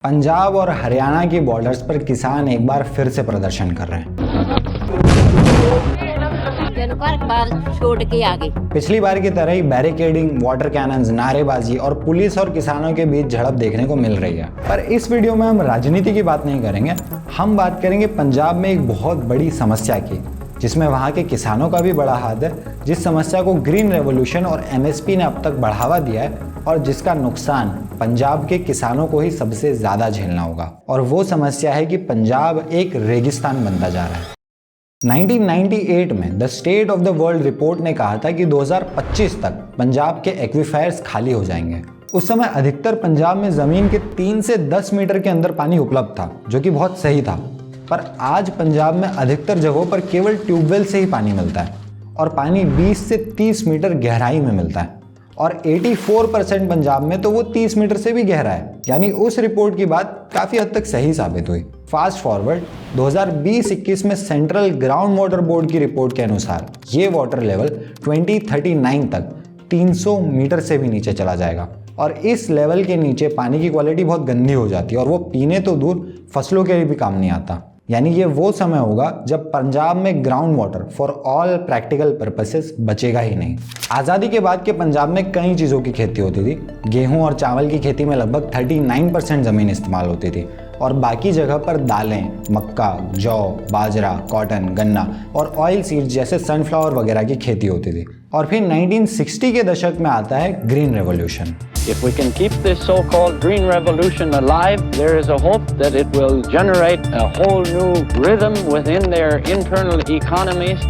पंजाब और हरियाणा की बॉर्डर्स पर किसान एक बार फिर से प्रदर्शन कर रहे हैं। छोड़ के आगे पिछली बार की तरह ही बैरिकेडिंग, वाटर कैनन्स, नारेबाजी और पुलिस और किसानों के बीच झड़प देखने को मिल रही है। पर इस वीडियो में हम राजनीति की बात नहीं करेंगे, हम बात करेंगे पंजाब में एक बहुत बड़ी समस्या की, जिसमें वहाँ के किसानों का भी बड़ा हाथ है, जिस समस्या को ग्रीन रेवोल्यूशन और एमएसपी ने अब तक बढ़ावा दिया है और जिसका नुकसान पंजाब के किसानों को ही सबसे ज्यादा झेलना होगा। और वो समस्या है कि पंजाब एक रेगिस्तान बनता जा रहा है। 1998 में the state of the world report ने कहा था कि 2025 तक पंजाब के एक्वीफायर्स खाली हो जाएंगे। उस समय अधिकतर पंजाब में जमीन के 3 से 10 मीटर के अंदर पानी उपलब्ध था, जो कि बहुत सही था। पर आज पंजाब में अधिकतर जगहों पर केवल ट्यूबवेल से ही पानी मिलता है और पानी 20 से 30 मीटर गहराई में मिलता है और 84% पंजाब में तो वो 30 मीटर से भी गहरा है। यानी उस रिपोर्ट की बात काफी हद तक सही साबित हुई। फास्ट फॉरवर्ड 2020-21 में सेंट्रल ग्राउंड वाटर बोर्ड की रिपोर्ट के अनुसार ये वाटर लेवल 2039 तक 300 मीटर से भी नीचे चला जाएगा और इस लेवल के नीचे पानी की क्वालिटी बहुत गंदी हो जाती है और वो पीने तो दूर फसलों के लिए भी काम नहीं आता। यानी ये वो समय होगा जब पंजाब में ground water for all practical purposes बचेगा ही नहीं। आज़ादी के बाद के पंजाब में कई चीज़ों की खेती होती थी। गेहूं और चावल की खेती में लगभग 39% ज़मीन इस्तेमाल होती थी और बाकी जगह पर दालें, मक्का, जौ, बाजरा, कॉटन, गन्ना और ऑयल सीड्स जैसे सनफ्लावर वगैरह की खेती होती थी। और फिर 1960 के दशक में आता है green revolution. If we can keep this so-called green revolution alive, there is a hope that it will generate a whole new rhythm within their internal economies.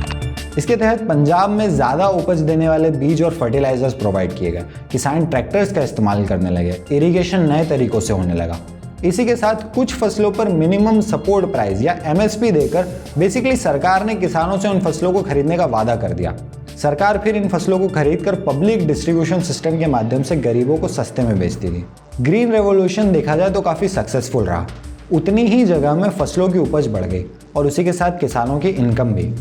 इसके तहत पंजाब में ज़्यादा उपज देने वाले बीज और फर्टिलाइजर्स प्रोवाइड किए गए, किसान ट्रैक्टर्स का इस्तेमाल करने लगे, इरिगेशन नए तरीकों से होने लगा। इसी के साथ कुछ फसलों पर मिनिमम सपोर्ट प्राइस या एमएसपी देकर बेसिकली सरकार ने किसानों से उन फसलों को खरीदने का वादा कर दिया। सरकार फिर इन फसलों को खरीदकर पब्लिक डिस्ट्रीब्यूशन सिस्टम के माध्यम से गरीबों को सस्ते में बेचती थी। ग्रीन रेवोल्यूशन देखा जाए तो काफ़ी सक्सेसफुल रहा। उतनी ही जगह में फसलों की उपज बढ़ गई और उसी के साथ किसानों की इनकम भी।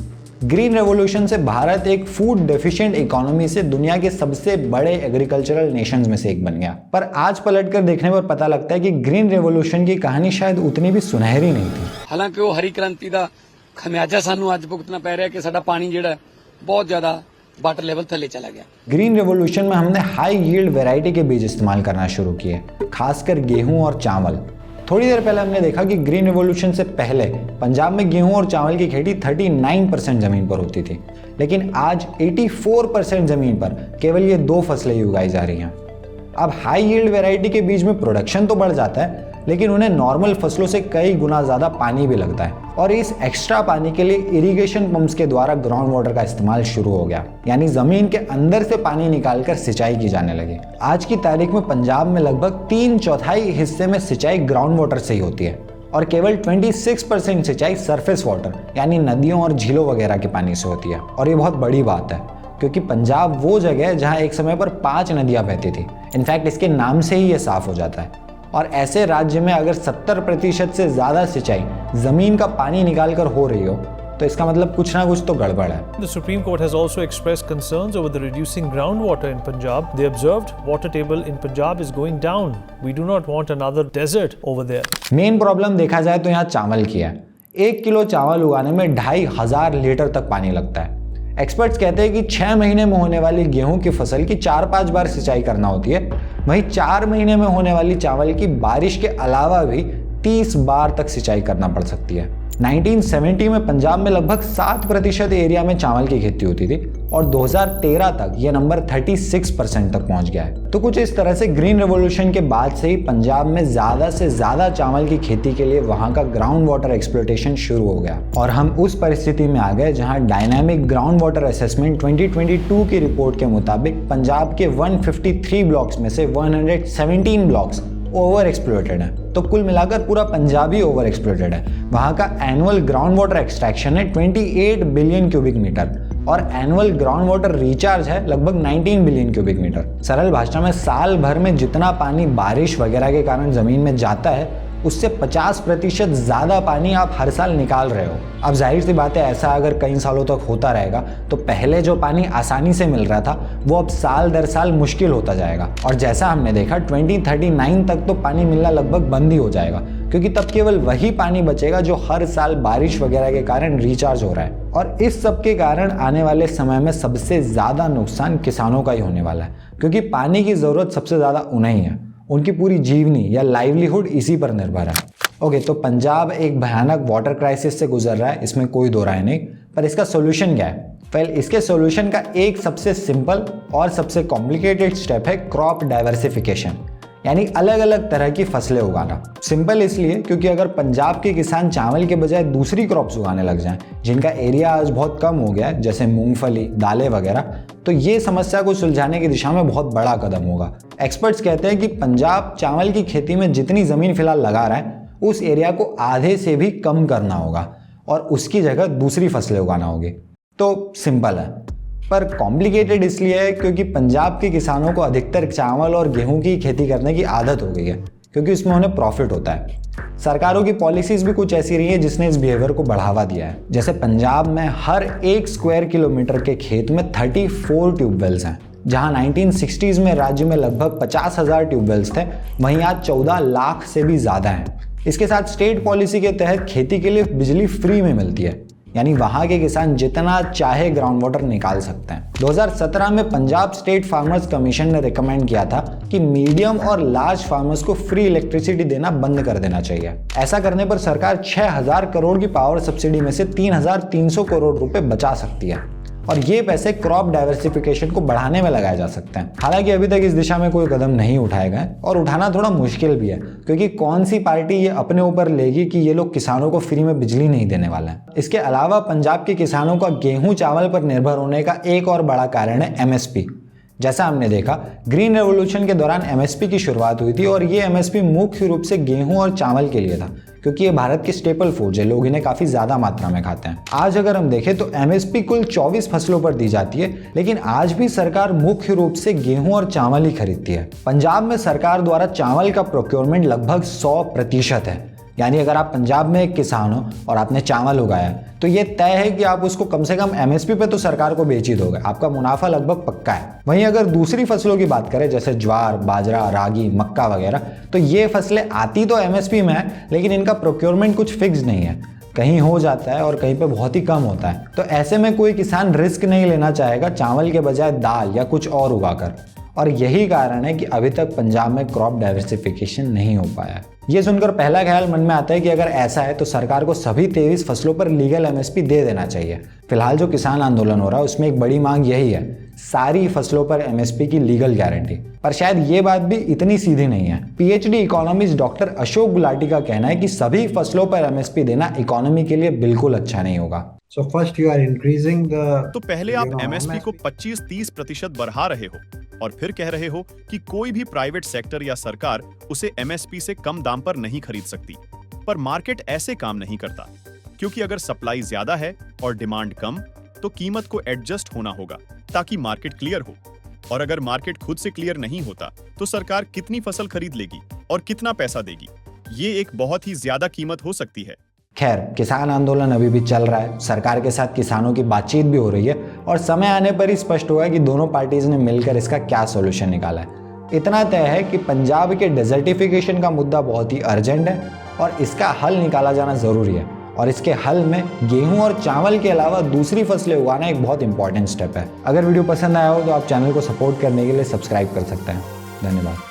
ग्रीन रेवोल्यूशन से भारत एक फूड डेफिशिएंट इकोनॉमी से दुनिया के सबसे बड़े एग्रीकल्चरल नेशंस में से एक बन गया। पर आज पलटकर देखने पर पता लगता है कि ग्रीन रेवोल्यूशन की कहानी शायद उतनी भी सुनहरी नहीं थी। हालांकि वो हरी क्रांति का खमियाजा सानू आज भुगतना पै रहा है कि साडा पानी जिहड़ा बहुत ज्यादा वाटर लेवल थले चला गया। ग्रीन रेवोल्यूशन में हमने हाई यील्ड वैरायटी के बीज इस्तेमाल करना शुरू किए, खासकर गेहूं और चावल। थोड़ी देर पहले हमने देखा कि ग्रीन रेवोल्यूशन से पहले पंजाब में गेहूं और चावल की खेती 39% जमीन पर होती थी, लेकिन आज 84% जमीन पर केवल ये 2 फसलें ही उगाई जा रही हैं। अब हाई यील्ड वैरायटी के बीज में प्रोडक्शन तो बढ़ जाता है, लेकिन उन्हें नॉर्मल फसलों से कई गुना ज़्यादा पानी भी लगता है और इस एक्स्ट्रा पानी के लिए इरिगेशन पंप्स के द्वारा ग्राउंड वाटर का इस्तेमाल शुरू हो गया। यानी ज़मीन के अंदर से पानी निकालकर सिंचाई की जाने लगी। आज की तारीख में पंजाब में लगभग 3/4 हिस्से में सिंचाई ग्राउंड वाटर से ही होती है और केवल 26% सिंचाई सरफेस वाटर यानी नदियों और झीलों वगैरह के पानी से होती है। और ये बहुत बड़ी बात है, क्योंकि पंजाब वो जगह है जहाँ एक समय पर 5 नदियाँ बहती थी। इनफैक्ट इसके नाम से ही ये साफ हो जाता है। और ऐसे राज्य में अगर 70% से ज़्यादा सिंचाई ज़मीन का पानी निकालकर हो रही हो, तो इसका मतलब कुछ ना कुछ तो गड़बड़ है। The Supreme Court has also expressed concerns over the reducing groundwater in Punjab. They observed water table in Punjab is going down. We do not want another desert over there. Main problem देखा जाए तो यहाँ चावल की है। 1 kilo चावल उगाने में 2500 लीटर तक पानी लगता है। एक्सपर्ट्स कहते हैं कि 6 महीने में होने वाली गेहूं की फसल की 4-5 बार सिंचाई करना होती है, वहीं 4 महीने में होने वाली चावल की बारिश के अलावा भी 30 बार तक सिंचाई करना पड़ सकती है। 1970 में पंजाब में लगभग 7% एरिया में चावल की खेती होती थी और 2013 तक यह नंबर 36% तक पहुंच गया है। तो कुछ इस तरह से ग्रीन रेवोल्यूशन के बाद से ही पंजाब में ज़्यादा से ज़्यादा चावल की खेती के लिए वहां का ग्राउंड वाटर एक्सप्लोइटेशन शुरू हो गया और हम उस परिस्थिति में आ गए जहां डायनामिक ग्राउंड वाटर असेसमेंट 2022 की रिपोर्ट के मुताबिक पंजाब के 153 ब्लॉक्स में से 117 ब्लॉक्स ओवर एक्सप्लोइटेड है। तो कुल मिलाकर पूरा पंजाब ही ओवर एक्सप्लोइटेड है। वहाँ का एनुअल ग्राउंड वाटर एक्सट्रैक्शन है 28 बिलियन क्यूबिक मीटर और एनुअल ग्राउंड वाटर रिचार्ज है लगभग 19 बिलियन क्यूबिक मीटर। सरल भाषा में साल भर में जितना पानी बारिश वगैरह के कारण जमीन में जाता है, उससे 50% ज़्यादा पानी आप हर साल निकाल रहे हो। अब जाहिर सी बात है, ऐसा अगर कई सालों तक होता रहेगा तो पहले जो पानी आसानी से मिल रहा था वो अब साल दर साल मुश्किल होता जाएगा। और जैसा हमने देखा 2039 तक तो पानी मिलना लगभग बंद ही हो जाएगा, क्योंकि तब केवल वही पानी बचेगा जो हर साल बारिश वगैरह के कारण रिचार्ज हो रहा है। और इस सब के कारण आने वाले समय में सबसे ज़्यादा नुकसान किसानों का ही होने वाला है, क्योंकि पानी की ज़रूरत सबसे ज़्यादा उन्हें ही है। उनकी पूरी जीवनी या लाइवलीहुड इसी पर निर्भर है। ओके, तो पंजाब एक भयानक वाटर क्राइसिस से गुजर रहा है, इसमें कोई दो राय नहीं। पर इसका सोल्यूशन क्या है? इसके सोल्यूशन का एक सबसे सिंपल और सबसे कॉम्प्लिकेटेड स्टेप है क्रॉप डाइवर्सिफिकेशन, यानी अलग अलग तरह की फसलें उगाना। सिंपल इसलिए क्योंकि अगर पंजाब के किसान चावल के बजाय दूसरी क्रॉप्स उगाने लग जाएं, जिनका एरिया आज बहुत कम हो गया है, जैसे मूंगफली, दालें वगैरह, तो ये समस्या को सुलझाने की दिशा में बहुत बड़ा कदम होगा। एक्सपर्ट्स कहते हैं कि पंजाब चावल की खेती में जितनी ज़मीन फिलहाल लगा रहा है उस एरिया को आधे से भी कम करना होगा और उसकी जगह दूसरी फसलें उगाना होगी। तो सिंपल है, पर कॉम्प्लिकेटेड इसलिए है क्योंकि पंजाब के किसानों को अधिकतर चावल और गेहूं की खेती करने की आदत हो गई है, क्योंकि उसमें उन्हें प्रॉफिट होता है। सरकारों की पॉलिसीज भी कुछ ऐसी रही है जिसने इस बिहेवियर को बढ़ावा दिया है। जैसे पंजाब में हर 1 स्क्वायर किलोमीटर के खेत में 34 ट्यूबवेल्स हैं, जहां 1960s में राज्य में लगभग 50,000 ट्यूबवेल्स थे, वहीं आज 14 लाख से भी ज़्यादा हैं। इसके साथ स्टेट पॉलिसी के तहत खेती के लिए बिजली फ्री में मिलती है, यानी वहां के किसान जितना चाहे ग्राउंड वाटर निकाल सकते हैं। 2017 में पंजाब स्टेट फार्मर्स कमीशन ने रिकमेंड किया था कि मीडियम और लार्ज फार्मर्स को फ्री इलेक्ट्रिसिटी देना बंद कर देना चाहिए। ऐसा करने पर सरकार 6,000 करोड़ की पावर सब्सिडी में से 3,300 करोड़ रुपए बचा सकती है, और ये पैसे क्रॉप डाइवर्सिफिकेशन को बढ़ाने में लगाए जा सकते हैं। हालांकि अभी तक इस दिशा में कोई कदम नहीं उठाए गए और उठाना थोड़ा मुश्किल भी है, क्योंकि कौन सी पार्टी ये अपने ऊपर लेगी कि ये लोग किसानों को फ्री में बिजली नहीं देने वाले हैं। इसके अलावा पंजाब के किसानों का गेहूं चावल पर निर्भर होने का एक और बड़ा कारण है एमएसपी। जैसा हमने देखा, ग्रीन रेवोल्यूशन के दौरान एमएसपी की शुरुआत हुई थी और ये एमएसपी मुख्य रूप से गेहूं और चावल के लिए था, क्योंकि ये भारत के स्टेपल फूड्स है, लोग इन्हें काफी ज्यादा मात्रा में खाते हैं। आज अगर हम देखें तो एमएसपी कुल 24 फसलों पर दी जाती है, लेकिन आज भी सरकार मुख्य रूप से गेहूं और चावल ही खरीदती है। पंजाब में सरकार द्वारा चावल का प्रोक्योरमेंट लगभग 100% है, यानी अगर आप पंजाब में एक किसान हो और आपने चावल उगाया तो ये तय है कि आप उसको कम से कम एमएसपी पे तो सरकार को बेच ही दोगे, आपका मुनाफा लगभग पक्का है। वहीं अगर दूसरी फसलों की बात करें, जैसे ज्वार, बाजरा, रागी, मक्का वगैरह, तो ये फसलें आती तो एमएसपी में है, लेकिन इनका प्रोक्योरमेंट कुछ फिक्स नहीं है, कहीं हो जाता है और कहीं पे बहुत ही कम होता है। तो ऐसे में कोई किसान रिस्क नहीं लेना चाहेगा चावल के बजाय दाल या कुछ और उगाकर, और यही कारण है कि अभी तक पंजाब में क्रॉप डाइवर्सिफिकेशन नहीं हो पाया। ये सुनकर पहला ख्याल मन में आता है कि अगर ऐसा है तो सरकार को सभी 23 फसलों पर लीगल एमएसपी दे देना चाहिए। फिलहाल जो किसान आंदोलन हो रहा है उसमें एक बड़ी मांग यही है, सारी फसलों पर एमएसपी की लीगल गारंटी। पर शायद ये बात भी इतनी सीधी नहीं है। PhD economist doctor Ashok Gulati का कहना है कि सभी फसलों पर एमएसपी देना इकोनॉमी के लिए बिल्कुल अच्छा नहीं होगा। So first you are increasing the तो पहले आप एमएसपी को 25-30% बढ़ा रहे हो और फिर कह रहे हो कि कोई भी प्राइवेट सेक्टर या सरकार उसे एमएसपी से कम दाम पर नहीं खरीद सकती। पर मार्केट ऐसे काम नहीं करता, क्योंकि अगर सप्लाई ज्यादा है और डिमांड कम तो कीमत को एडजस्ट होना होगा ताकि मार्केट क्लियर हो। और अगर मार्केट खुद से क्लियर नहीं होता तो सरकार कितनी फसल खरीद लेगी और कितना पैसा देगी, ये एक बहुत ही ज्यादा कीमत हो सकती है। खैर, किसान आंदोलन अभी भी चल रहा है, सरकार के साथ किसानों की बातचीत भी हो रही है और समय आने पर ही स्पष्ट होगा कि दोनों पार्टीज ने मिलकर इसका क्या सॉल्यूशन निकाला है। इतना तय है कि पंजाब के डेजर्टिफिकेशन का मुद्दा बहुत ही अर्जेंट है और इसका हल निकाला जाना जरूरी है, और इसके हल में गेहूं और चावल के अलावा दूसरी फसलें उगाना एक बहुत इंपॉर्टेंट स्टेप है। अगर वीडियो पसंद आया हो तो आप चैनल को सपोर्ट करने के लिए सब्सक्राइब कर सकते हैं। धन्यवाद।